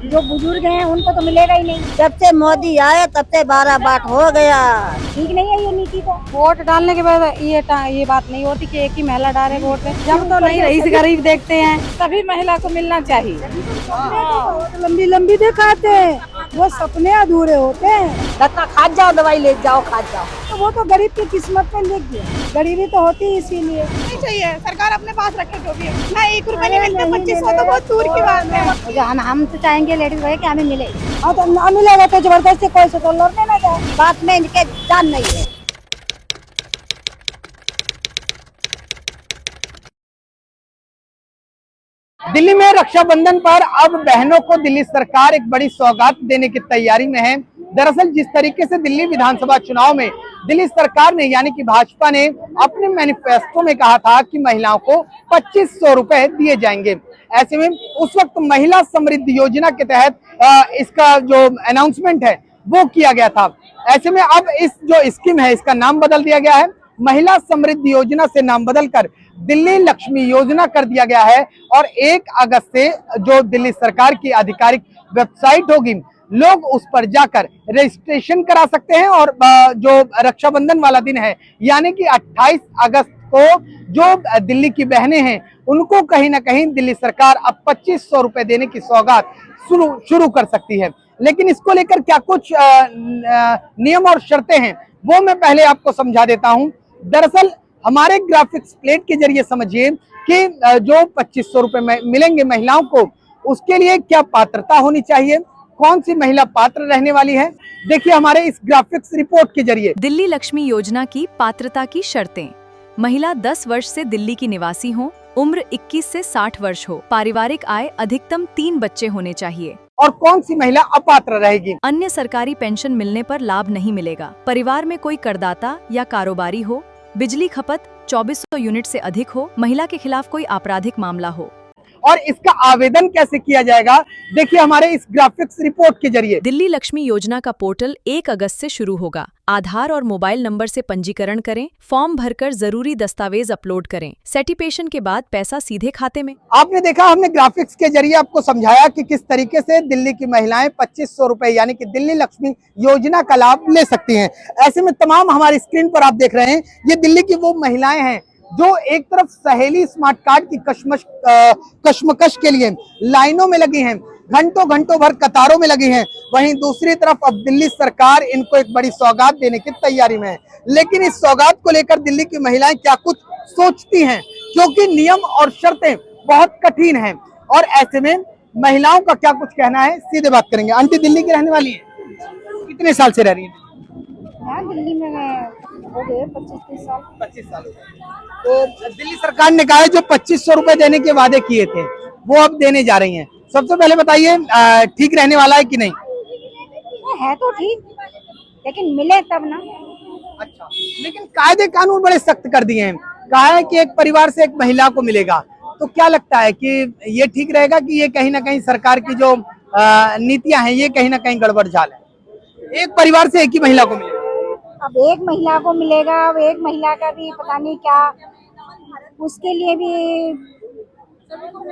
जो बुजुर्ग हैं उनको तो मिलेगा ही नहीं। जब से मोदी आए तब से 12 बात हो गया। ठीक नहीं है ये नीति तो। वोट डालने के बाद ये बात नहीं होती कि एक ही महिला डाले वोट में। जब तो नहीं रईस गरीब देखते हैं, सभी महिला को मिलना चाहिए। लंबी लंबी दिखाते हैं, वो सपने अधूरे होते हैं। धक्का खा जाओ, दवाई ले जाओ, खा जाओ। तो वो तो गरीब की किस्मत में लिख गया। गरीबी तो होती है इसीलिए। नहीं चाहिए, सरकार अपने पास रखे जो भी है ना। 1 रुपए नहीं मिलता, 2500 तो बहुत दूर की बात है। हम तो चाहेंगे लेडीज भाई कि हमें मिले। हाँ तो ना मिलेगा तो जबरदस्ती कोई से तो लड़ने ना जाए। बात में इनके जान नहीं है। दिल्ली में रक्षाबंधन पर अब बहनों को दिल्ली सरकार एक बड़ी सौगात देने की तैयारी में है। दरअसल जिस तरीके से दिल्ली विधानसभा चुनाव में दिल्ली सरकार ने यानी कि भाजपा ने अपने मैनिफेस्टो में कहा था कि महिलाओं को 2500 रुपए दिए जाएंगे। ऐसे में उस वक्त महिला समृद्धि योजना के तहत इसका जो अनाउंसमेंट है वो किया गया था। ऐसे में अब इस जो स्कीम है इसका नाम बदल दिया गया है। महिला समृद्धि योजना से नाम बदलकर दिल्ली लक्ष्मी योजना कर दिया गया है और 1 अगस्त से जो दिल्ली सरकार की आधिकारिक वेबसाइट होगी, लोग उस पर जाकर रजिस्ट्रेशन करा सकते हैं और जो रक्षाबंधन वाला दिन है यानी कि 28 अगस्त को जो दिल्ली की बहनें हैं उनको कहीं ना कहीं दिल्ली सरकार अब 2500 रुपए देने की सौगात शुरू कर सकती है। लेकिन इसको लेकर क्या कुछ नियम और शर्तें हैं वो मैं पहले आपको समझा देता हूं। दरअसल हमारे ग्राफिक्स प्लेट के जरिए समझिए कि जो 2500 रुपए मिलेंगे महिलाओं को, उसके लिए क्या पात्रता होनी चाहिए, कौन सी महिला पात्र रहने वाली है, देखिए हमारे इस ग्राफिक्स रिपोर्ट के जरिए। दिल्ली लक्ष्मी योजना की पात्रता की शर्तें। महिला 10 वर्ष से दिल्ली की निवासी हो, उम्र 21 से 60 वर्ष हो, पारिवारिक आय अधिकतम 3 बच्चे होने चाहिए। और कौन सी महिला अपात्र रहेगी? अन्य सरकारी पेंशन मिलने पर लाभ नहीं मिलेगा। परिवार में कोई करदाता या कारोबारी हो, बिजली खपत 2400 यूनिट से अधिक हो, महिला के खिलाफ कोई आपराधिक मामला हो। और इसका आवेदन कैसे किया जाएगा देखिए हमारे इस ग्राफिक्स रिपोर्ट के जरिए। दिल्ली लक्ष्मी योजना का पोर्टल 1 अगस्त से शुरू होगा। आधार और मोबाइल नंबर से पंजीकरण करें, फॉर्म भरकर जरूरी दस्तावेज अपलोड करें। सर्टिफिकेशन के बाद पैसा सीधे खाते में। आपने देखा, हमने ग्राफिक्स के जरिए आपको समझाया कि किस तरीके से दिल्ली की महिलाएं 2500 रुपए यानी कि दिल्ली लक्ष्मी योजना का लाभ ले सकती हैं। ऐसे में तमाम हमारी स्क्रीन पर आप देख रहे हैं, ये दिल्ली की वो महिलाएं हैं जो एक तरफ सहेली स्मार्ट कार्ड की कश्मकश के लिए लाइनों में लगी हैं, घंटों घंटों भर कतारों में लगी हैं। वहीं दूसरी तरफ अब दिल्ली सरकार इनको एक बड़ी सौगात देने की तैयारी में है। लेकिन इस सौगात को लेकर दिल्ली की महिलाएं क्या कुछ सोचती हैं, क्योंकि नियम और शर्तें बहुत कठिन हैं। और ऐसे में महिलाओं का क्या कुछ कहना है, सीधे बात करेंगे। आंटी दिल्ली की रहने वाली है, कितने साल से रह रही है? दिल्ली में हो गए 25-30 साल। 25 साल। तो दिल्ली सरकार ने कहा है जो 2500 रुपए देने के वादे किए थे वो अब देने जा रही हैं। सबसे पहले बताइए ठीक रहने वाला है कि नहीं? है तो ठीक, लेकिन मिले तब ना। अच्छा, लेकिन कायदे कानून बड़े सख्त कर दिए हैं। कहा है कि एक परिवार से एक महिला को मिलेगा। तो क्या लगता है कि ये ठीक रहेगा कि ये कहीं ना कहीं सरकार की जो नीतियां हैं ये कहीं ना कहीं गड़बड़ झाल है? एक परिवार से एक ही महिला को मिलेगा। अब एक महिला को मिलेगा, अब एक महिला का भी पता नहीं क्या, उसके लिए भी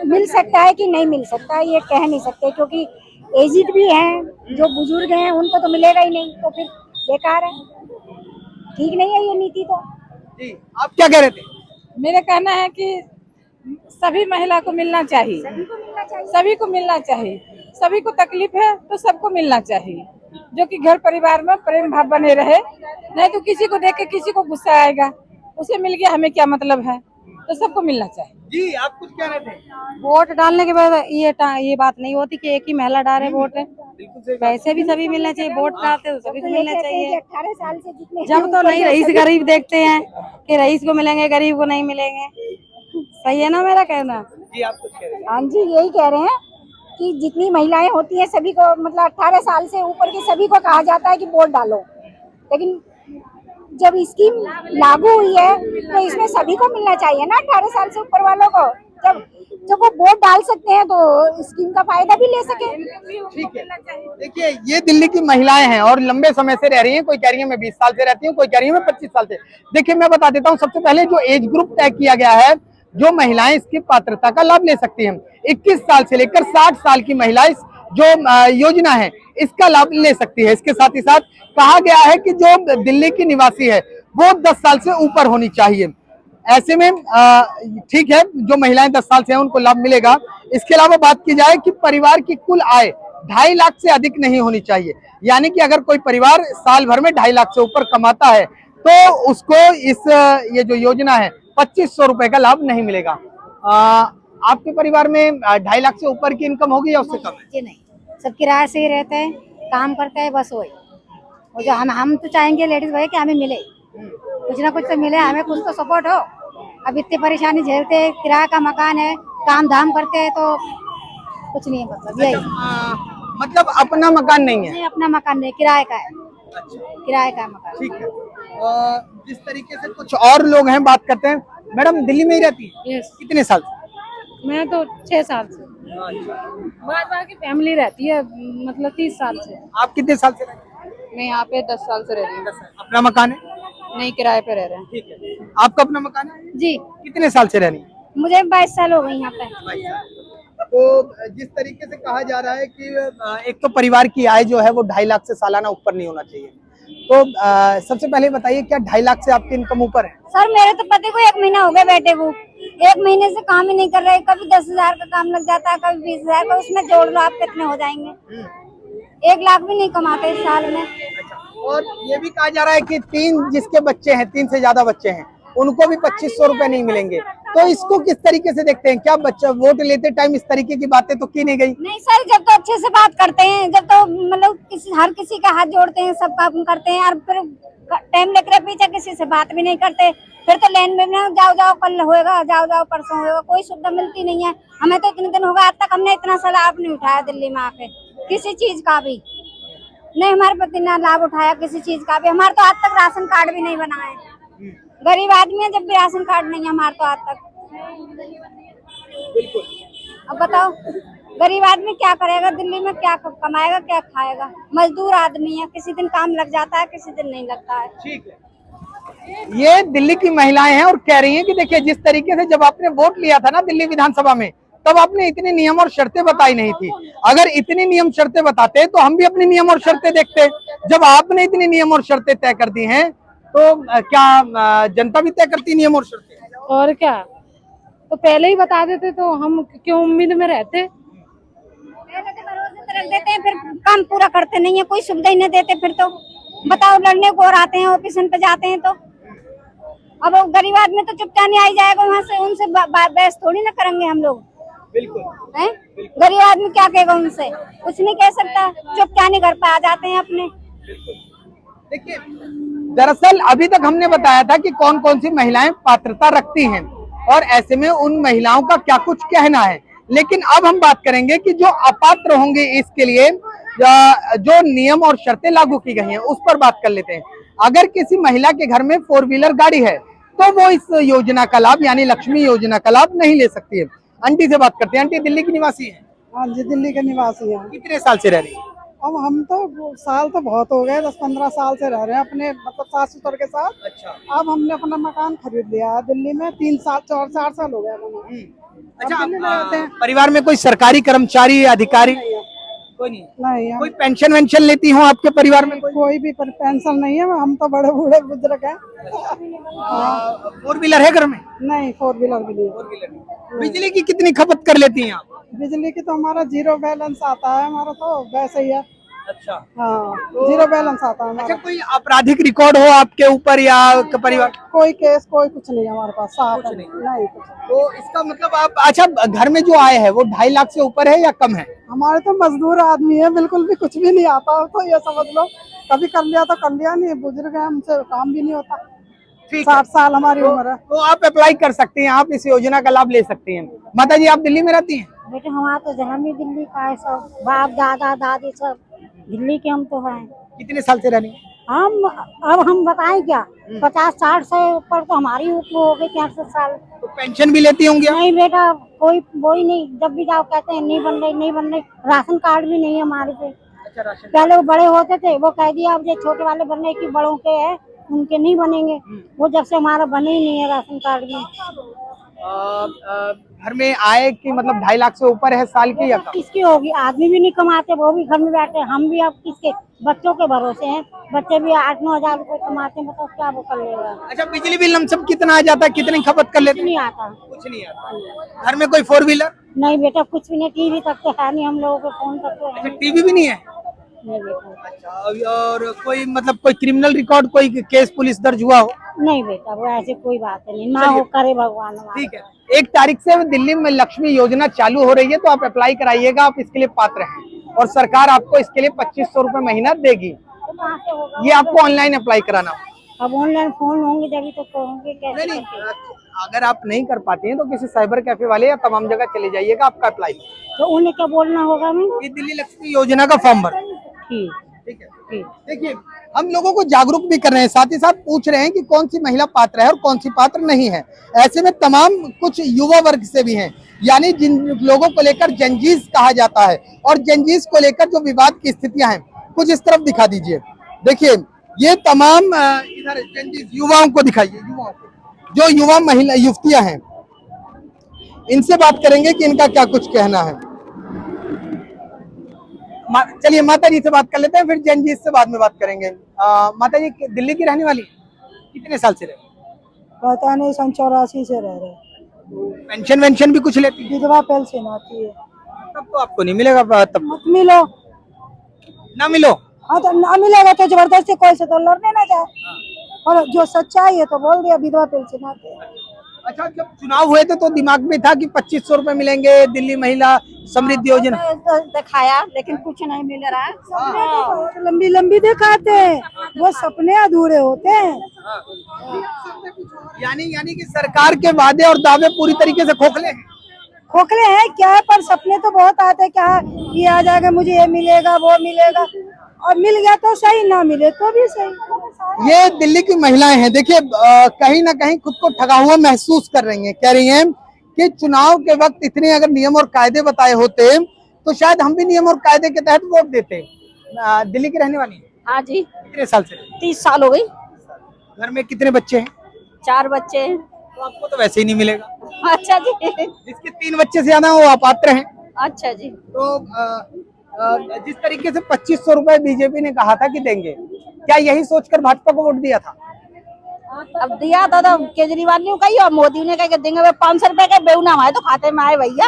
मिल सकता है कि नहीं मिल सकता है ये कह नहीं सकते, क्योंकि एजिड भी हैं, जो बुजुर्ग हैं उनको तो मिलेगा ही नहीं, तो फिर बेकार है। ठीक नहीं है ये नीति तो। जी, आप क्या कह रहे थे? मेरा कहना है कि सभी महिला को मिलना चाहिए, सभी को मिलना चाहिए। सभी को तकलीफ है तो सबको मिलना चाहिए, जो कि घर परिवार में प्रेम भाव बने रहे। नहीं तो किसी को देख के किसी को गुस्सा आएगा, उसे मिल गया हमें क्या मतलब है, तो सबको मिलना चाहिए। जी, आप कुछ कह रहे थे? वोट डालने के बाद ये बात नहीं होती कि एक ही महिला डाले वोट है। पैसे भी सभी मिलना चाहिए, वोट डालते तो सभी को मिलना चाहिए। 18 साल से जितने जब तो नहीं रईस गरीब देखते हैं कि रईस को मिलेंगे, गरीब को नहीं मिलेंगे। सही है ना मेरा कहना? जी, आप कुछ कह रहे थे? हाँ जी, यही कह रहे हैं कि जितनी महिलाएं होती हैं सभी को, मतलब 18 साल से ऊपर के सभी को कहा जाता है कि वोट डालो, लेकिन जब स्कीम लागू हुई है तो इसमें सभी को मिलना चाहिए ना, 18 साल से ऊपर वालों को। जब वो वोट डाल सकते हैं तो स्कीम का फायदा भी ले सके। ठीक है, देखिए ये दिल्ली की महिलाएं हैं और लंबे समय से रह रही हैं। कोई कह रही है मैं 20 साल से रहती हूँ, कोई कह रही है मैं 25 साल से। देखिए मैं बता देता हूँ, सबसे पहले जो एज ग्रुप तय किया गया है, जो महिलाएं इसकी पात्रता का लाभ ले सकती हैं, 21 साल से लेकर 60 साल की महिला इस जो योजना है इसका लाभ ले सकती है। इसके साथ ही साथ कहा गया है कि जो दिल्ली की निवासी है वो 10 साल से ऊपर होनी चाहिए। ऐसे में ठीक है, जो महिलाएं 10 साल से हैं उनको लाभ मिलेगा। इसके अलावा बात की जाए कि परिवार की कुल आय 2.5 लाख से अधिक नहीं होनी चाहिए, यानी कि अगर कोई परिवार साल भर में 2.5 लाख से ऊपर कमाता है तो उसको ये जो योजना है 2500 रुपए का लाभ नहीं मिलेगा। आपके परिवार में 2.5 लाख से ऊपर की इनकम होगी या उससे कम है? जी नहीं, सब किराए से ही रहते हैं, काम करते हैं, बस वही। और जो हम तो चाहेंगे लेडीज भाई कि हमें मिले, कुछ ना कुछ तो मिले, हमें कुछ तो सपोर्ट हो। अब इतनी परेशानी झेलते हैं, किराए का मकान है, काम धाम करते हैं तो कुछ नहीं है, मतलब यही। मतलब अपना मकान नहीं है? नहीं, अपना मकान नहीं, किराए का है। किराए का मकान। ठीक है। जिस तरीके से कुछ और लोग हैं, बात करते हैं। मैडम दिल्ली में ही रहती है? यस, कितने साल से? मैं तो 6 साल से, बार की फैमिली रहती है, मतलब 30 साल से। आप कितने साल से रहती हैं? मैं यहाँ पे 10 साल से रह रही हूँ। अपना मकान है? नहीं, किराए पे रह रहे हैं। ठीक है। आपका अपना मकान है? जी, कितने साल से रहनी है? मुझे 22 साल हो गए यहाँ पे। तो जिस तरीके से कहा जा रहा है कि एक तो परिवार की आय जो है वो 2.5 लाख से सालाना ऊपर नहीं होना चाहिए, तो सबसे पहले बताइए क्या 2.5 लाख से आपकी इनकम ऊपर है? सर मेरे तो पति को 1 महीना हो गया बैठे को, 1 महीने से काम ही नहीं कर रहे। कभी 10,000 का काम लग जाता है, कभी 20,000 का, उसमें जोड़ लो आप कितने हो जाएंगे। 1 लाख भी नहीं कमाते इस साल में। और ये भी कहा जा रहा है कि 3 जिसके बच्चे हैं, 3 से ज्यादा बच्चे हैं, उनको भी 2500 रुपए नहीं मिलेंगे। तो इसको किस तरीके से देखते हैं? क्या बच्चा वोट लेते टाइम इस तरीके की बातें तो की नहीं गई? नहीं सर, जब तो अच्छे से बात करते हैं, जब तो मतलब हर किसी का हाथ जोड़ते हैं, सब काम करते हैं, और फिर टाइम लेकर पीछे किसी से बात भी नहीं करते। फिर तो लाइन में ना जाओ कल होएगा, जाओ परसों होएगा, कोई सुविधा मिलती नहीं है। हमें तो इतने दिन हो गए, आज तक हमने इतना सा लाभ नहीं उठाया दिल्ली में आके, किसी चीज का भी नहीं। हमारे पति ने लाभ उठाया किसी चीज का भी। हमारे तो आज तक राशन कार्ड भी नहीं बना है। गरीब आदमी है, जब भी राशन कार्ड नहीं है हमारे तो आज तक। अब बताओ गरीब आदमी क्या करेगा दिल्ली में, क्या कमाएगा, क्या खाएगा? मजदूर आदमी है, किसी दिन काम लग जाता है, किसी दिन नहीं लगता है। ठीक है। ये दिल्ली की महिलाएं हैं और कह रही हैं कि देखिए जिस तरीके से जब आपने वोट लिया था ना दिल्ली विधानसभा में, तब आपने इतने नियम और शर्तें बताई नहीं थी। अगर इतनी नियम शर्तें बताते तो हम भी अपनी नियम और शर्तें देखते। जब आपने इतनी नियम और शर्तें तय कर दी हैं तो क्या जनता भी तय करती नियम और शर्तें? और क्या, तो पहले ही बता देते तो हम क्यों उम्मीद में रहते। पहले तो भरोसे रख देते हैं, फिर काम पूरा करते नहीं है, कोई सुविधा ही नहीं देते। फिर तो बताओ, लड़ने को और आते हैं, ऑफिसन पे जाते हैं, तो अब गरीब आदमी तो चुपचाप नहीं आई जाएगा वहाँ से, उनसे बहस थोड़ी ना करेंगे हम लोग। बिल्कुल हैं? गरीब आदमी क्या कहेगा उनसे? कुछ नहीं कह सकता, चुपचाप नहीं घर पे आ जाते हैं अपने। देखिए दरअसल अभी तक हमने बताया था कि कौन कौन सी महिलाएं पात्रता रखती हैं और ऐसे में उन महिलाओं का क्या कुछ कहना है, लेकिन अब हम बात करेंगे कि जो अपात्र होंगे इसके लिए जो नियम और शर्तें लागू की गई हैं उस पर बात कर लेते हैं। अगर किसी महिला के घर में 4 व्हीलर गाड़ी है तो वो इस योजना का लाभ यानी लक्ष्मी योजना का लाभ नहीं ले सकती है। आंटी से बात करते हैं। आंटी दिल्ली की निवासी है? हाँ जी, दिल्ली के निवासी हैं। कितने साल से रह रही है? अब हम तो साल तो बहुत हो गए, 10-15 साल से रह रहे हैं अपने मतलब सास ससुर के साथ। अच्छा। अब हमने अपना मकान खरीद लिया है दिल्ली में, 3 साल 4 साल हो गए हमें। अच्छा, दिल्ली में रहते हैं। परिवार में कोई सरकारी कर्मचारी अधिकारी कोई नहीं? नहीं, कोई पेंशन वेंशन लेती हो आपके परिवार में? कोई भी पेंशन नहीं है, हम तो बड़े बूढ़े बुजुर्ग हैं। 4 व्हीलर है घर में? नहीं, 4 व्हीलर भी नहीं। बिजली की कितनी खपत कर लेती हैं आप? बिजली की तो हमारा 0 बैलेंस आता है, हमारा तो वैसे ही है। अच्छा। हाँ, 0 बैलेंस आता है अच्छा, हमारा। कोई आपराधिक रिकॉर्ड हो आपके ऊपर या परिवार? कोई केस कोई कुछ नहीं है हमारे पास, साफ है। नहीं। नहीं कुछ। तो इसका मतलब आप अच्छा घर में जो आय है वो 2.5 लाख से ऊपर है या कम है? हमारे तो मजदूर आदमी है, बिल्कुल भी कुछ भी नहीं आता, तो ये समझ लो कभी कर लिया तो कर लिया, नहीं बुजुर्ग है, हमसे काम भी नहीं होता। 60 साल हमारी उम्र है। तो आप अप्लाई कर सकती हैं, आप इस योजना का लाभ ले सकती हैं। माता जी आप दिल्ली में रहती हैं? बेटे हमारा तो जन्म ही दिल्ली का है, सब बाप दादा दादी सब दिल्ली के हम तो हैं। कितने साल से रहनी है? हम बताएं क्या, 50-60 से ऊपर तो हमारी उम्र हो गई, 63 साल। तो पेंशन भी लेती होंगी आप? नहीं बेटा, कोई वही नहीं, जब भी जाओ कहते हैं नहीं बन रही। राशन कार्ड भी नहीं है हमारे पे। अच्छा, राशन। पहले वो बड़े होते थे, वो कह दिया अब जो छोटे वाले बनने की बड़ों के है उनके नहीं बनेंगे। वो जब से हमारा बने ही नहीं है राशन कार्ड में। घर में आय की मतलब 2.5 लाख से ऊपर है साल की या कम? किसकी होगी, आदमी भी नहीं कमाते, वो भी घर में बैठे, हम भी अब किसके बच्चों के भरोसे हैं, बच्चे भी 8-9 हजार रुपए कमाते हैं, बताओ क्या वो कर लेगा। अच्छा, बिजली बिल लमसम कितना आ जाता है, कितनी खपत कर लेते कुछ नहीं हैं? आता, कुछ नहीं आता। घर में कोई 4 व्हीलर? नहीं बेटा कुछ भी नहीं, टीवी तक तो है नहीं, हम लोगों को फोन तक तो है अच्छा, टीवी भी नहीं है? नहीं बेटा। अच्छा, और कोई मतलब कोई क्रिमिनल रिकॉर्ड, कोई केस पुलिस दर्ज हुआ हो? नहीं बेटा वो ऐसी कोई बात नहीं, ना हो करे भगवान हमारा। ठीक है, 1 तारीख से दिल्ली में लक्ष्मी योजना चालू हो रही है, तो आप अप्लाई कराइएगा, आप इसके लिए पात्र हैं और सरकार आपको इसके लिए 2500 रुपए महीना देगी। तो कहाँ से होगा? ये आपको ऑनलाइन अप्लाई कराना होगा। अब ऑनलाइन फोन होंगे तभी तो होंगे, कैसे नहीं, करके? अगर आप नहीं कर पाते हैं तो किसी साइबर कैफे वाले या तमाम जगह चले जाइएगा, आपका अप्लाई। तो उन्हें क्या बोलना होगा हमें? ये दिल्ली लक्ष्मी योजना का फॉर्म भर। ठीक ठीक है, ठीक। देखिए हम लोगों को जागरूक भी कर रहे हैं, साथ ही साथ पूछ रहे हैं कि कौन सी महिला पात्र है और कौन सी पात्र नहीं है। ऐसे में तमाम कुछ युवा वर्ग से भी हैं, यानी जिन लोगों को लेकर जंजीस कहा जाता है और जंजीस को लेकर जो विवाद की स्थितियां हैं, कुछ इस तरफ दिखा दीजिए। देखिए ये तमाम इधर जंजीस युवाओं को दिखाइए, युवाओं को, जो युवा महिला युवतियां हैं, इनसे बात करेंगे कि इनका क्या कुछ कहना है। चलिए माता जी से बात कर लेते हैं, फिर जंजीस से बाद में बात करेंगे। माता जी दिल्ली की रहने वाली, कितने साल से रहे? पता नहीं, 84 से रह रहे। पेंशन वेंशन भी कुछ लेती है? विधवा पेंशन आती है। तब तो आपको नहीं मिलेगा, तब मत मिलो, ना मिलो। हाँ तो ना मिलेगा तो जबरदस्ती कोई से तो लड़ने ना जाए, और जो सच्चाई है तो बोल दिया विधवा पेंशन आती है। अच्छा, जब चुनाव हुए थे तो दिमाग में था कि 2500 रुपए मिलेंगे, दिल्ली महिला समृद्धि योजना तो दिखाया लेकिन कुछ नहीं मिल रहा है। सपने तो बहुत लंबी लंबी दिखाते हैं, वो सपने अधूरे होते हैं। यानी कि सरकार के वादे और दावे पूरी तरीके से खोखले हैं। खोखले हैं क्या, पर सपने तो बहुत आते हैं, क्या ये आ जाएगा, मुझे ये मिलेगा वो मिलेगा, और मिल गया तो सही, ना मिले तो भी सही। ये दिल्ली की महिलाएं हैं, देखिए कहीं ना कहीं खुद को ठगा हुआ महसूस कर रही हैं, कह रही हैं कि चुनाव के वक्त इतने अगर नियम और कायदे बताए होते तो शायद हम भी नियम और कायदे के तहत वोट देते। दिल्ली की रहने वाली है? हाँ जी, कितने साल से? 30 साल हो गई। घर में कितने बच्चे हैं? 4 बच्चे हैं। तो आपको तो वैसे ही नहीं मिलेगा। अच्छा जी। जिसके 3 बच्चे से ज्यादा हो, वो अपात्र हैं। अच्छा जी। तो जिस तरीके से 2500 रुपए बीजेपी ने कहा था कि देंगे, क्या यही सोचकर भाजपा को वोट दिया था? अब दिया था तो केजरीवाल ने कही और मोदी ने कहा देंगे। 500 रुपए के बेउना हमारे तो खाते में आए भैया।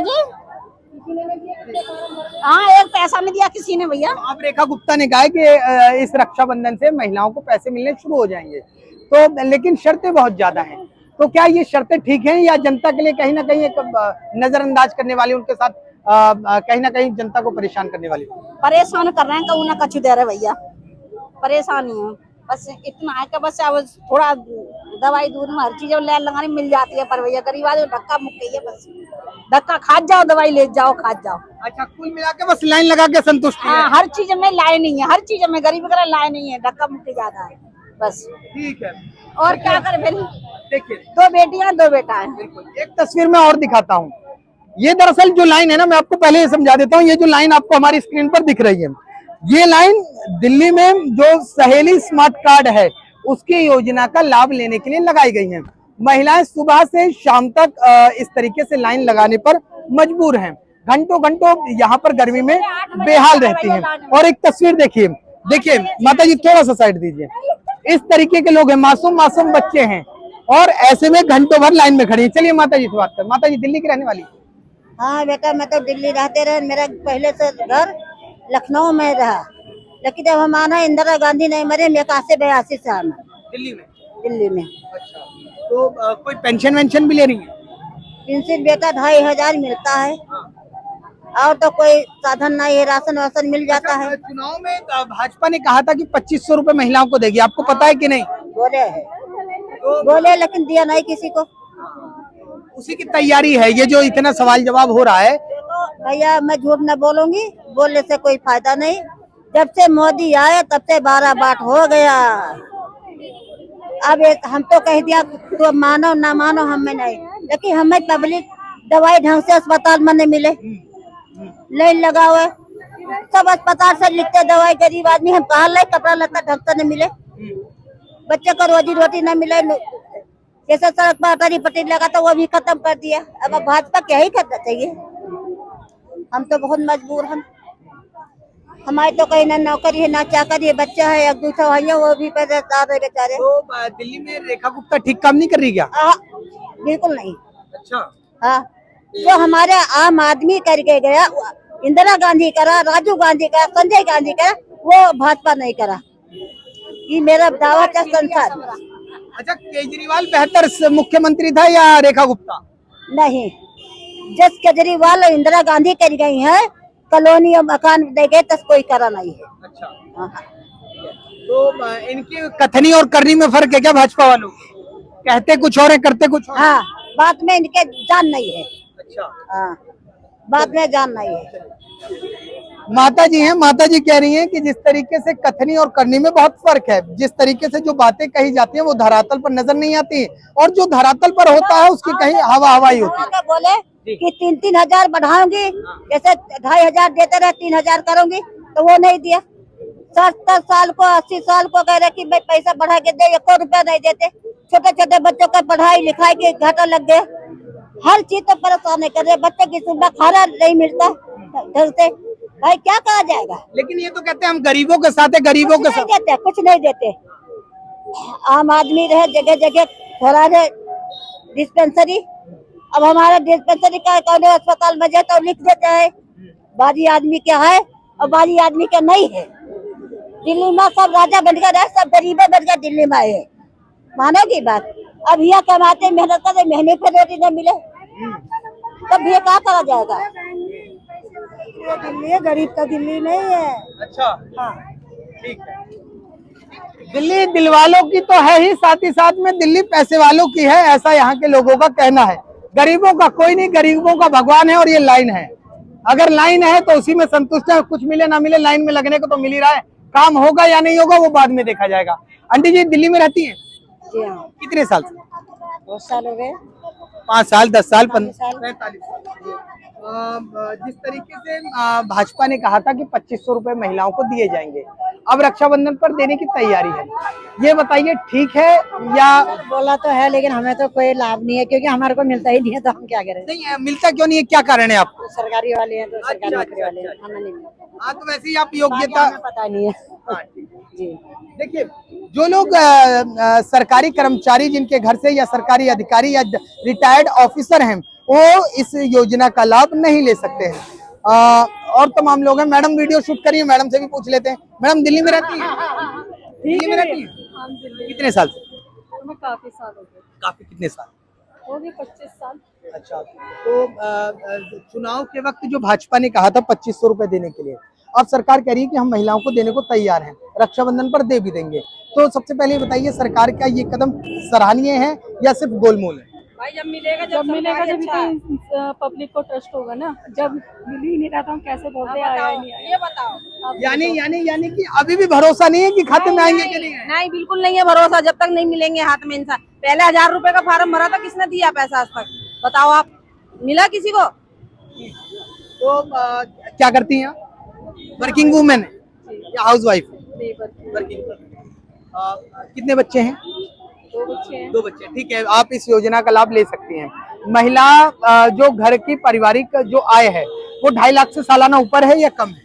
जी हाँ, एक पैसा नहीं दिया किसी ने भैया। अब रेखा गुप्ता ने कहा है कि इस रक्षाबंधन से महिलाओं को पैसे मिलने शुरू हो जाएंगे, तो लेकिन शर्तें बहुत ज्यादा हैं। तो क्या ये शर्तें ठीक हैं या जनता के लिए कहीं ना कहीं एक नजरअंदाज करने वाली, उनके साथ कहीं ना कहीं जनता को परेशान करने वाली? परेशान कर रहे हैं, कहूँ ना कछु दे रहे भैया, परेशानी है बस इतना है कि बस अब थोड़ा दवाई दूध में हर चीज लाइन लगानी मिल जाती है, पर भैया गरीब आदमी धक्का मुक्की है, बस धक्का खा जाओ, दवाई ले जाओ, खा जाओ। अच्छा, कुल मिला के बस लाइन लगा के संतुष्टि है। हाँ, हर चीज में लाइन नहीं है, हर चीज में गरीब वगैरह लाइन नहीं है, धक्का मुक्की ज्यादा है बस। ठीक है, और क्या करे फिर? देखिए 2 बेटियां 2 बेटा है। एक तस्वीर में और दिखाता हूँ। ये दरअसल जो लाइन है ना, मैं आपको पहले ही समझा देता हूँ, ये जो लाइन आपको हमारी स्क्रीन पर दिख रही है, ये लाइन दिल्ली में जो सहेली स्मार्ट कार्ड है उसकी योजना का लाभ लेने के लिए लगाई गई है। महिलाएं सुबह से शाम तक इस तरीके से लाइन लगाने पर मजबूर हैं, घंटों घंटों यहाँ पर गर्मी में बेहाल रहती हैं। और एक तस्वीर देखिए, देखिए माता जी थोड़ा सा साइड दीजिए, इस तरीके के लोग हैं, मासूम मासूम बच्चे हैं, और ऐसे में घंटों भर लाइन में खड़ी है। चलिए माता जी से बात कर। माता जी दिल्ली की रहने वाली? हाँ बेटा, मैं तो दिल्ली रहते रहे, मेरा पहले से घर लखनऊ में रहा, लेकिन जब हम आना इंदिरा गांधी नहीं मरे, मैं 81-82 से आना दिल्ली में। अच्छा, तो कोई पेंशन वेंशन भी ले रही है? पेंशन बेटा 2500 मिलता है, और तो कोई साधन नहीं है, राशन वाशन मिल जाता है। चुनाव में भाजपा ने कहा था कि 2500 रुपए महिलाओं को देगी, आपको पता है कि नहीं? बोले लेकिन दिया नहीं किसी को। उसी की तैयारी है ये जो इतना सवाल जवाब हो रहा है। भैया मैं झूठ न बोलूंगी, बोलने से कोई फायदा नहीं। जब से मोदी आए तब से 12 बात हो गया। अब एक हम तो कह दिया तो मानो ना मानो, हमें नहीं, लेकिन हमें पब्लिक दवाई ढंग से अस्पताल में नहीं मिले, लाइन लगा हुआ, सब अस्पताल से लिखते दवाई, गरीब आदमी हम कहाँ लाए, कपड़ा लत्ता ढंग से नहीं मिले, बच्चे को रोजी रोटी न मिले, जैसे सड़क पर अटारी पट्टी लगा था वो भी खत्म कर दिया। अब भाजपा क्या ही करना चाहिए। हम तो बहुत मजबूर हैं। हमारे तो कहीं ना नौकरी है ना चाकरी है, बच्चा है, एक दूसरा भाई है, वो भी पैसे बेचारे। तो दिल्ली में रेखा गुप्ता ठीक काम नहीं कर रही क्या? बिल्कुल नहीं। अच्छा। हाँ, जो हमारे आम आदमी करके गया, इंदिरा गांधी करा, राजीव गांधी करा, संजय गांधी करा, वो भाजपा नहीं करा। ये मेरा दावा था संसद। अच्छा, केजरीवाल बेहतर मुख्यमंत्री था या रेखा गुप्ता? नहीं, जस केजरीवाल और इंदिरा गांधी कर गई है, कॉलोनी और मकान दे गए, तस कोई करा नहीं है। अच्छा। हाँ। तो इनकी कथनी और करनी में फर्क है क्या भाजपा वालों? कहते कुछ और है, करते कुछ और। हाँ, बात में इनके जान नहीं है। अच्छा। हाँ, बात में जान नहीं है। माता जी हैं, माता जी कह रही हैं कि जिस तरीके से कथनी और करनी में बहुत फर्क है, जिस तरीके से जो बातें कही जाती हैं वो धरातल पर नजर नहीं आती, और जो धरातल पर होता है उसकी कहीं हवा हवाई होती है। बोले कि 3-3 हजार बढ़ाऊंगी, जैसे 2,500 देते रहे 3,000 करूंगी, तो वो नहीं दिया। 70 साल को 80 साल को कह रहे कि भाई पैसा बढ़ा के दे, 1 रुपया नहीं देते। छोटे छोटे बच्चों का पढ़ाई लिखाई के घाटा लग गए, हर चीज तो परेशान कर रहे। बच्चे की सुविधा खाना नहीं मिलता ढंग से, भाई क्या कहा जाएगा। लेकिन ये तो कहते हैं हम गरीबों के साथ है, गरीबों के साथ देते, कुछ नहीं देते। आम आदमी रहे जगह जगह खोला रहे डिस्पेंसरी। अब हमारा डिस्पेंसरी का कौन अस्पताल में जाए तो लिख देते हैं बाजी आदमी क्या है और बाजी आदमी क्या नहीं है। दिल्ली में सब राजा बन गए रहे, सब गरीबे बन गए दिल्ली में है, मानो की बात। अब यहाँ कमाते मेहनत करते, महीने पे रोटी न मिले तब ये क्या करा जाएगा। ये दिल्ली है, गरीब का दिल्ली नहीं है। अच्छा। हाँ, ठीक है। दिल्ली दिल वालों की तो है ही, साथ ही साथ में दिल्ली पैसे वालों की है, ऐसा यहाँ के लोगों का कहना है। गरीबों का कोई नहीं, गरीबों का भगवान है और ये लाइन है। अगर लाइन है तो उसी में संतुष्ट है, कुछ मिले ना मिले लाइन में लगने को तो मिल ही रहा है। काम होगा या नहीं होगा वो बाद में देखा जाएगा। आंटी जी दिल्ली में रहती हैं? जी हाँ, कितने साल से? 2 साल हो गए। 5 साल, 10 साल, 45 45 साल। जिस तरीके से भाजपा ने कहा था कि 2500 रुपए महिलाओं को दिए जाएंगे, अब रक्षाबंधन पर देने की तैयारी है, ये बताइए ठीक है या? बोला तो है लेकिन हमें तो कोई लाभ नहीं है, क्योंकि हमारे को मिलता ही नहीं है, तो हम क्या करें। नहीं मिलता क्यों नहीं है, क्या कारण है आपको? सरकारी वाले हैं तो सरकारी अच्छा, नौकरी वाले हैं, अच्छा, हमें नहीं मिलता। हाँ, तो वैसे ही आप योग्यता हमें पता नहीं है। हाँ, ठीक है। जी, देखिए, जो लोग सरकारी कर्मचारी जिनके घर से या सरकारी अधिकारी या रिटायर्ड ऑफिसर हैं वो इस योजना का लाभ नहीं ले सकते हैं। और तमाम लोग हैं। मैडम वीडियो शूट करिए, मैडम से भी पूछ लेते हैं। मैडम दिल्ली में रहती है? दिल्ली में रहती है? कितने साल से? हमें काफी साल हो गए। काफी, कितने साल हो गए? 25 साल। अच्छा, तो चुनाव के वक्त जो भाजपा ने कहा था 2500 रुपए देने के लिए, अब सरकार कह रही है कि हम महिलाओं को देने को तैयार हैं, रक्षाबंधन पर दे भी देंगे। तो सबसे पहले बताइए, सरकार का ये कदम सराहनीय है या सिर्फ गोलमोल है? भाई जब मिलेगा जब पब्लिक को ट्रस्ट होगा ना। जब मिल ही नहीं रहा था, हम कैसे बोलते आया नहीं आया। ये बताओ। यानी कि अभी भी भरोसा नहीं है कि खाते में आएंगे कि नहीं? नहीं, बिल्कुल नहीं है भरोसा, जब तक नहीं मिलेंगे हाथ में इंसान। पहले 1000 रुपए का फार्म भरा था, किसने दिया पैसा आज तक? बताओ आप, मिला किसी को? तो क्या करती हैं आप? वर्किंग वुमेन या हाउस वाइफ? वर्किंग। कितने बच्चे हैं? 2 बच्चे हैं। 2 बच्चे, ठीक है। आप इस योजना का लाभ ले सकती हैं। महिला जो घर की पारिवारिक जो आय है वो 2.5 लाख से सालाना ऊपर है या कम है?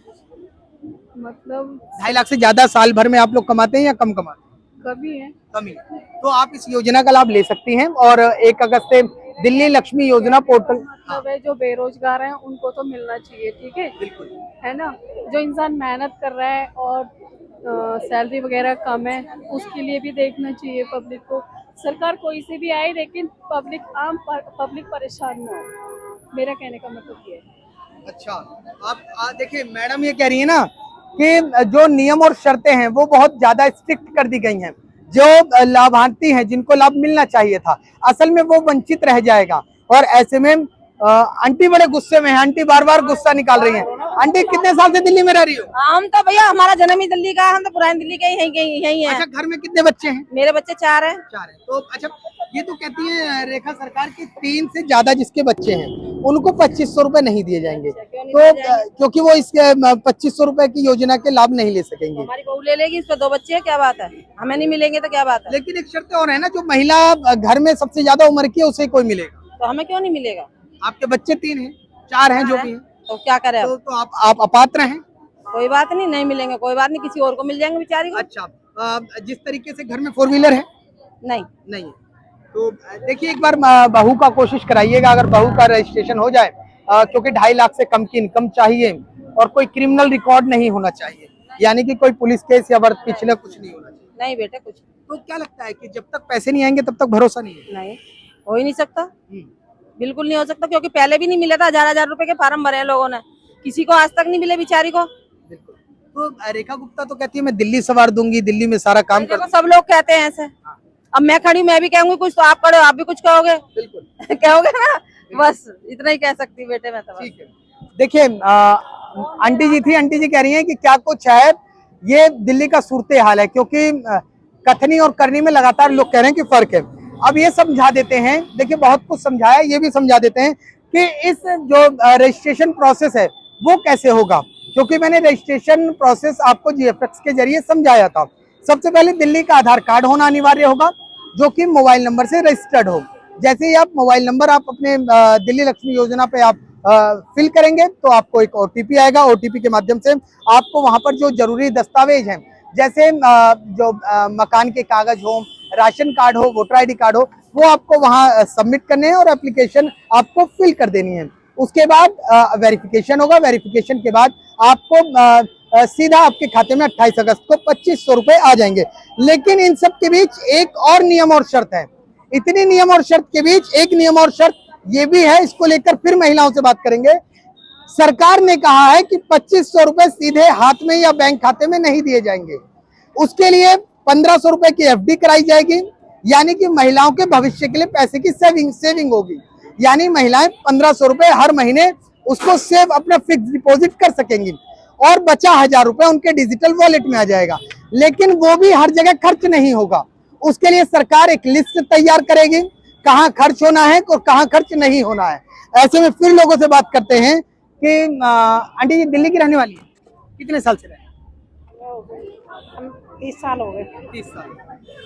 मतलब 2.5 लाख से ज्यादा साल भर में आप लोग कमाते हैं या कम कमाते हैं? कभी है। कमी। तो आप इस योजना का लाभ ले सकती हैं। और 1 अगस्त से दिल्ली लक्ष्मी योजना पोर्टल, मतलब है जो बेरोजगार हैं उनको तो मिलना चाहिए, ठीक है, बिल्कुल है ना। जो इंसान मेहनत कर रहा है और सैलरी वगैरह कम है, उसके लिए भी देखना चाहिए पब्लिक को। सरकार कोई से भी आए, लेकिन पब्लिक परेशान ना हो, मेरा कहने का मतलब ये है। अच्छा, आप देखिए, मैडम ये कह रही है ना कि जो नियम और शर्तें हैं वो बहुत ज्यादा स्ट्रिक्ट कर दी गई हैं। जो लाभार्थी हैं जिनको लाभ मिलना चाहिए था, असल में वो वंचित रह जाएगा। और ऐसे में आंटी बड़े गुस्से में है, आंटी बार बार गुस्सा निकाल रही हैं। आंटी कितने साल से दिल्ली में रह रही हो? हम तो भैया, हमारा जन्म ही दिल्ली का है, हम तो पुरानी दिल्ली के यही है। अच्छा, घर में कितने बच्चे हैं? मेरे बच्चे 4 हैं। 4 है। तो अच्छा, ये तो कहती है रेखा सरकार की 3 से ज्यादा जिसके बच्चे हैं उनको 2500 रुपए नहीं दिए जाएंगे, तो क्योंकि वो इसके 2500 रुपए की योजना के लाभ नहीं ले सकेंगे। हमारी बहू ले लेगी, इस पे 2 बच्चे हैं, क्या बात है, हमें नहीं मिलेंगे तो क्या बात है। लेकिन एक शर्त और है ना, जो महिला घर में सबसे ज्यादा उम्र की है उसे कोई मिलेगा। तो हमें क्यों नहीं मिलेगा? आपके बच्चे 3 हैं, 4 हैं, जो भी हैं, तो क्या करें अब? तो आप अपात्र हैं। कोई बात नहीं, नहीं मिलेंगे, कोई बात नहीं, किसी और को मिल जाएंगे बेचारी को। अच्छा, जिस तरीके से घर में 4 व्हीलर है नहीं नहीं है, तो देखिए एक बार बहू का कोशिश कराइएगा, अगर बहू का रजिस्ट्रेशन हो जाए, क्योंकि 2.5 लाख से कम की इनकम चाहिए और कोई क्रिमिनल रिकॉर्ड नहीं होना चाहिए, यानी कि कोई पुलिस केस या वर्ष पिछले कुछ नहीं होना चाहिए। नहीं बेटे कुछ तो क्या लगता है कि जब तक पैसे नहीं आएंगे तब तक भरोसा नहीं है? नहीं, हो ही नहीं सकता, बिल्कुल नहीं हो सकता, क्योंकि पहले भी नहीं मिला था। 1000 रुपए के फार्म भरे हैं लोगों ने, किसी को आज तक नहीं मिले बेचारी को। तो रेखा गुप्ता तो कहती है मैं दिल्ली सवार दूंगी, दिल्ली में सारा काम कर। सब लोग कहते हैं ऐसे, अब मैं खड़ी, मैं भी कहूंगी कुछ, तो आप खड़े हो, आप भी कुछ कहोगे। बिल्कुल कहोगे ना, बस इतना ही कह सकती बेटे मैं तो। ठीक है, देखिए आंटी जी थी, आंटी जी कह रही हैं कि क्या कुछ है, ये दिल्ली का सूरत हाल है, क्योंकि कथनी और करनी में लगातार लोग कह रहे हैं कि फर्क है। अब ये समझा देते हैं, देखिए बहुत कुछ समझाया, ये भी समझा देते हैं कि इस जो रजिस्ट्रेशन प्रोसेस है वो कैसे होगा, क्योंकि मैंने रजिस्ट्रेशन प्रोसेस आपको जीएफएक्स के जरिए समझाया था। सबसे पहले दिल्ली का आधार कार्ड होना अनिवार्य होगा, जो कि मोबाइल नंबर से रजिस्टर्ड हो। जैसे ही आप मोबाइल नंबर आप अपने दिल्ली लक्ष्मी योजना पे आप फिल करेंगे तो आपको एक ओटीपी आएगा। ओटीपी के माध्यम से आपको वहां पर जो जरूरी दस्तावेज हैं, जैसे जो मकान के कागज हो, राशन कार्ड हो, वोटर आईडी कार्ड हो, वो आपको वहां सबमिट करने हैं और एप्लीकेशन आपको फिल कर देनी है। उसके बाद वेरिफिकेशन होगा। वेरिफिकेशन के बाद आपको सीधा आपके खाते में 28 अगस्त को 2500 रुपए आ जाएंगे। लेकिन इन सब के बीच एक और नियम और शर्त है। इतनी नियम और शर्त के बीच एक नियम और शर्त ये भी है, इसको लेकर फिर महिलाओं से बात करेंगे। सरकार ने कहा है कि 2500 रुपए सीधे हाथ में या बैंक खाते में नहीं दिए जाएंगे। उसके लिए 1500 रुपए की एफडी कराई जाएगी, यानी कि महिलाओं के भविष्य के लिए पैसे की सेविंग होगी। यानी महिलाएं 1500 रुपए हर महीने उसको सेव, अपना फिक्स डिपॉजिट कर सकेंगी और बचा 1000 रुपए उनके डिजिटल वॉलेट में आ जाएगा। लेकिन वो भी हर जगह खर्च नहीं होगा। उसके लिए सरकार एक लिस्ट तैयार करेगी, कहाँ खर्च होना है और कहाँ खर्च नहीं होना है। ऐसे में फिर लोगों से बात करते हैं कि आंटी जी दिल्ली की रहने वाली है, कितने साल से रहे? 30 साल हो गए। 30 साल।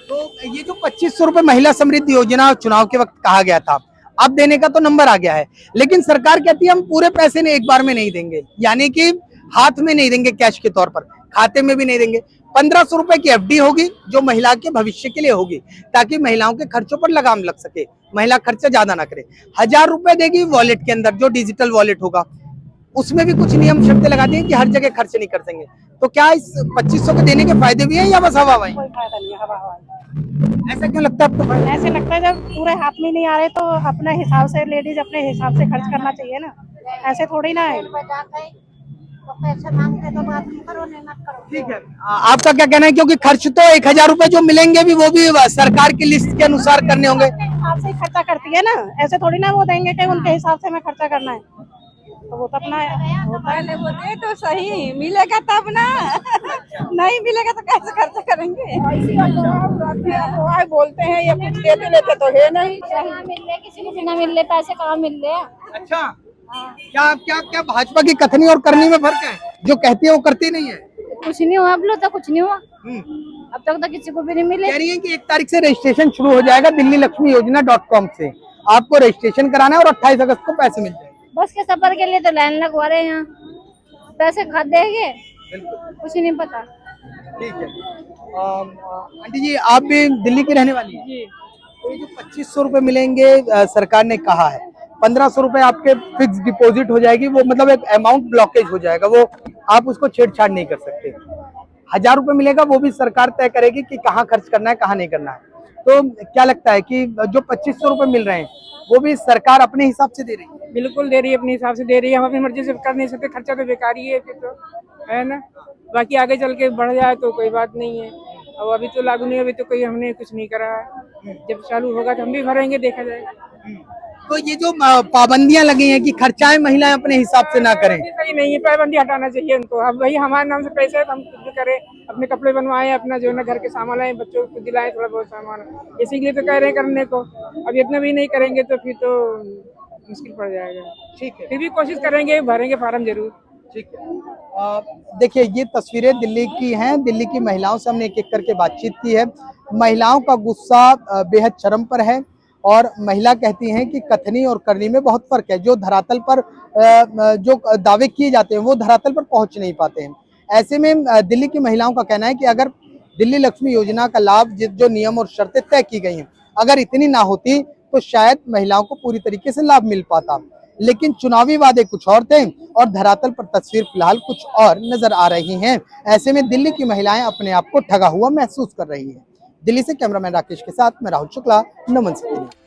तो ये जो 2500 रुपए महिला समृद्धि योजना चुनाव के वक्त कहा गया था, अब देने का तो नंबर आ गया है, लेकिन सरकार कहती है हम पूरे पैसे ने एक बार में नहीं देंगे, यानी कि हाथ में नहीं देंगे कैश के तौर पर, खाते में भी नहीं देंगे। 1500 रुपए की एफडी होगी जो महिला के भविष्य के लिए होगी, ताकि महिलाओं के खर्चों पर लगाम लग सके, महिला खर्चा ज्यादा ना करे। 1000 रुपए देगी वॉलेट के अंदर, जो डिजिटल वॉलेट होगा, उसमें भी कुछ नियम शर्तें लगा दी कि हर जगह खर्च नहीं कर देंगे। तो क्या इस 2500 के देने के फायदे भी हैं या बस हवा? कोई फायदा नहीं है, हवा हवा। ऐसा क्यों लगता है आपको? ऐसे लगता है जब पूरे हाथ में नहीं आ रहे तो अपने हिसाब से लेडीज अपने हिसाब से खर्च करना चाहिए ना, ऐसे थोड़ी ना है। पैसे मांगते तो बात करो, नहीं मत करो। ठीक है, आपका क्या कहना है? क्योंकि खर्च तो 1000 रुपए जो मिलेंगे भी वो भी सरकार की लिस्ट के अनुसार करने होंगे। हिसाब से खर्चा करती है ना, ऐसे थोड़ी ना वो देंगे कि उनके हिसाब से मैं खर्चा करना है, तो वो तो अपना पहले वो दे तो सही, मिलेगा तब ना। नहीं मिलेगा तो कैसे खर्चा करेंगे? बोलते हैं ये कुछ देते लेते तो है नहीं। मिल रहे किसी को बिना मिल रहे पैसे कहाँ मिल रहे हैं? अच्छा, क्या भाजपा की कथनी और करनी में फर्क है? जो कहती है वो करती नहीं है। कुछ नहीं हुआ, अब लो तो कुछ नहीं हुआ, अब तक तो किसी को भी नहीं मिले। कह रही है कि 1 तारीख से रजिस्ट्रेशन शुरू हो जाएगा दिल्ली लक्ष्मी योजना.com से, आपको रजिस्ट्रेशन कराना है और 28 अगस्त को पैसे मिल जाएंगे। बस के सफर के लिए तो लाइन लगवा रहे हैं यहाँ, पैसे खा देंगे, कुछ नहीं पता। ठीक है, आंटी जी आप भी दिल्ली की रहने वाली है? तो ये जो 2500 रुपए मिलेंगे, सरकार ने कहा है 1500 रुपए आपके फिक्स डिपॉजिट हो जाएगी, वो मतलब एक अमाउंट ब्लॉकेज हो जाएगा, वो आप उसको छेड़छाड़ नहीं कर सकते। 1000 रुपए मिलेगा, वो भी सरकार तय करेगी कि कहाँ खर्च करना है कहाँ नहीं करना है। तो क्या लगता है कि जो 2500 रुपए मिल रहे हैं वो भी सरकार अपने हिसाब से दे रही है? बिल्कुल दे रही है, अपने हिसाब से दे रही है। हम अपनी मर्जी से कर नहीं सकते, खर्चा तो बेकार ही है फिर तो, है ना। बाकी आगे चल के बढ़ जाए तो कोई बात नहीं है। अब अभी तो लागू नहीं, अभी तो कोई हमने कुछ नहीं करा है, जब चालू होगा तो हम भी भरेंगे, देखा जाएगा। तो ये जो पाबंदियां लगी हैं कि खर्चाएं महिलाएं अपने हिसाब से ना करें, सही नहीं है, पाबंदी हटाना चाहिए उनको। अब वही हमारे नाम से पैसे है तो हम कुछ भी करें, अपने कपड़े बनवाएं, अपना जो है ना घर के सामान लाएं, बच्चों को दिलाएं थोड़ा बहुत सामान, इसी के लिए तो कह रहे हैं करने को। अब इतना भी नहीं करेंगे तो फिर तो मुश्किल पड़ जाएगा। ठीक है, फिर भी कोशिश करेंगे, भरेंगे फार्म जरूर। ठीक है। देखिए ये तस्वीरें दिल्ली की हैं। दिल्ली की महिलाओं से हमने एक एक करके बातचीत की है। महिलाओं का गुस्सा बेहद चरम पर है और महिला कहती हैं कि कथनी और करनी में बहुत फर्क है। जो धरातल पर जो दावे किए जाते हैं वो धरातल पर पहुंच नहीं पाते हैं। ऐसे में दिल्ली की महिलाओं का कहना है कि अगर दिल्ली लक्ष्मी योजना का लाभ जो नियम और शर्तें तय की गई हैं, अगर इतनी ना होती तो शायद महिलाओं को पूरी तरीके से लाभ मिल पाता। लेकिन चुनावी वादे कुछ और थे और धरातल पर तस्वीर फिलहाल कुछ और नजर आ रही हैं। ऐसे में दिल्ली की महिलाएं अपने आप को ठगा हुआ महसूस कर रही हैं। दिल्ली से कैमरामैन राकेश के साथ मैं राहुल शुक्ला, नमन सिटी।